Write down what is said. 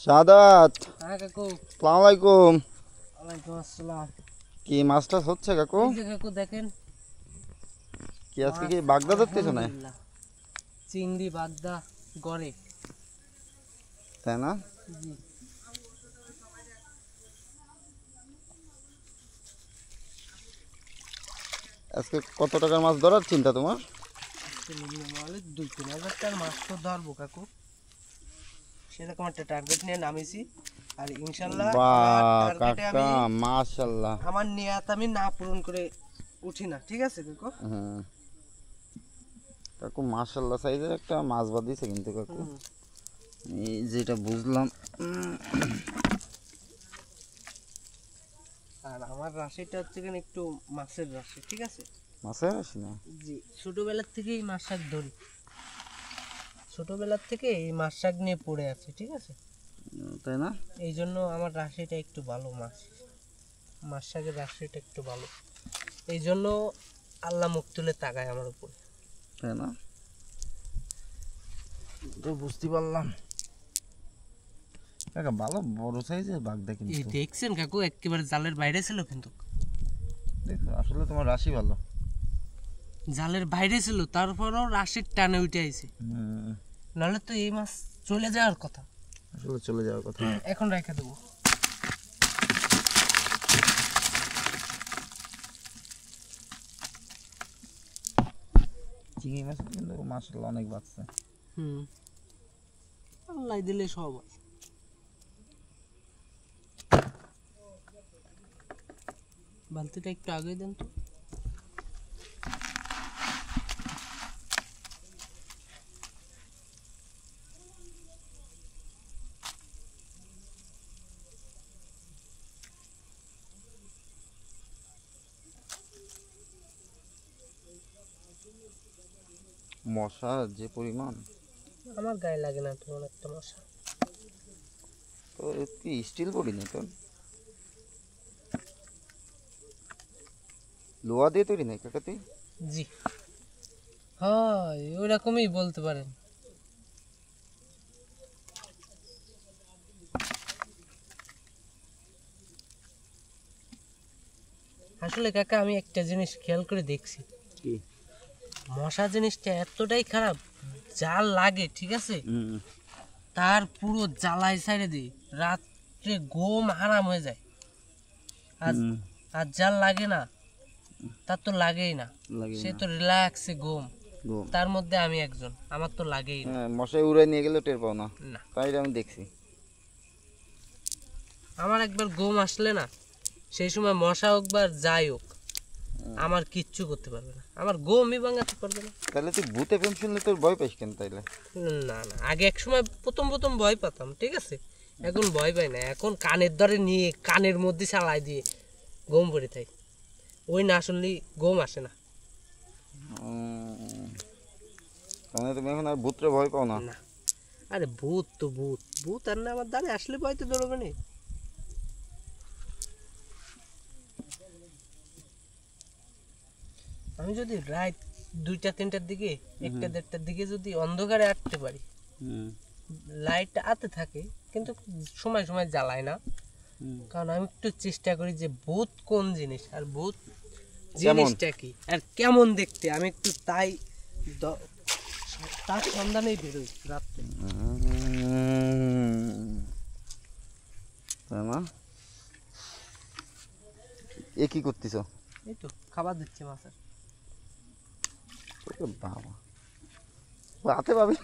সাদাত, হ্যাঁ কাকু। আসসালামু আলাইকুম। ওয়ালাইকুম আসসালাম। কি মাছ টাছ হচ্ছে কাকু? এই যে কাকু দেখেন, কি আজকে মাছ কি বাগদা ধরতেছ না? আলহামদুলিল্লাহ। চিংড়ি বাগদা গড়ে। তাই না? জি। আজকে কত টাকার মাছ ধরার চিন্তা তোমার? নাহলে 2-3 হাজার টাকার মাছ তো ধরবো কাকু, সেরকম একটা টার্গেট নিয়ে নামিছি। আর ইনশাল্লাহ আমার বাহ টার্গেটে কাকা, আমি মাশাআল্লাহ। আমার নিয়াত আমি না পূরণ করে উঠি না, ঠিক আছে কাকু? হুম কাকু, মাশাআল্লাহ সাইজের একটা মাছ বাঁধিয়েছে কিন্তু কাকু। এই যেটা বুঝলাম। আর আমার রাশিটা হচ্ছে কিনা একটু মাছের রাশি, ঠিক আছে? মাছের আসি না? জি, ছোটবেলার থেকেই মাছ শাক ধরি, ছোটবেলার থেকে এই মাছ শাক নিয়ে পড়ে আছে, ঠিক আছে? তাই না? এই জন্য আমার রাশিটা একটু ভালো, মাছ শাকের রাশিটা একটু ভালো। এই জন্য আল্লাহ মুখ তুলে তাকায় আমার উপরে। তাই না? তো বুঝতে পারলাম কাকা, ভালো বড় সাইজের বাগদা এই কিন্তু। দেখছেন কাকু, একেবারে জালের বাইরে ছিল, কিন্তু দেখো আসলে তোমার রাশি ভালো। জালের বাইরে ছিল, তারপরও রাশির টানে উঠে আইছে, নাহলে তো এই মাছ চলে যাওয়ার কথা। আসলে চলে যাওয়ার কথা। এখন রেখে দেবো। চিংড়ি মাছ কিন্তু মাশাআল্লাহ অনেক বাড়ছে। আল্লাহ দিলে সব হয়। বালতিটা একটু আগে দেন তো। মশা যে পরিমাণ, আমার গায়ে লাগে না তেমন একটা মশা। তো কি স্টিল বডি নেই তো? লোহা দিয়ে তৈরি নেই কাকা তুই? জি, হয় ওইরকমই বলতে পারেন। আসলে কাকা, আমি একটা জিনিস খেয়াল করে দেখছি, কি? মশা জিনিসটা এতটাই খারাপ, জাল লাগে ঠিক আছে, তার পুরো জ্বালায় ছেড়ে দিই, রাত্রে ঘুম হারাম হয়ে যায়। আর আর জাল লাগে না, তার তো লাগেই না, সে তো রিল্যাক্সে ঘুম। তার মধ্যে আমি একজন, আমার তো লাগেই না। মশাই উড়াই নিয়ে গেলে টের পাও না, না, তাই আমি দেখছি। আমার একবার ঘুম আসলে না, সেই সময় মশা হোক বা যাই হোক, আমার কিচ্ছু করতে পারবে না, আমার ঘুমই ভাঙাতে পারবে না। তাহলে তুই ভূতে প্রেম শুনলে তোর ভয় পাইস কেন তাইলে? না না, আগে এক সময় প্রথম প্রথম ভয় পেতাম, ঠিক আছে, এখন ভয় পাই না, এখন কানের ধরে নিয়ে কানের মধ্যে চালাই দিয়ে ঘুম পড়ে থাই, ওই না শুনলেই ঘুম আসে না। তাহলে তুমি এখন আর ভূতরে ভয় পাও না? না, আরে ভূত তো ভূত, ভূত আর না আমার দ্বারে আসলে ভয় তো ধরবে না। আমি যদি রাত 2টা-3টার দিকে, 1টা-1.5টার দিকে যদি অন্ধকারে আটতে পারি, লাইট আতে থাকে কিন্তু সময় সময় জ্বালায় না, কারণ আমি একটু চেষ্টা করি যে ভূত কোন জিনিস আর ভূত জিনিসটা কি আর কেমন দেখতে, আমি একটু তার সন্ধানেই বেরোই রাত্রে। এ কি করতেছ? এই তো খাবার দিচ্ছে মাছের। বাবা, হাতে পাবি?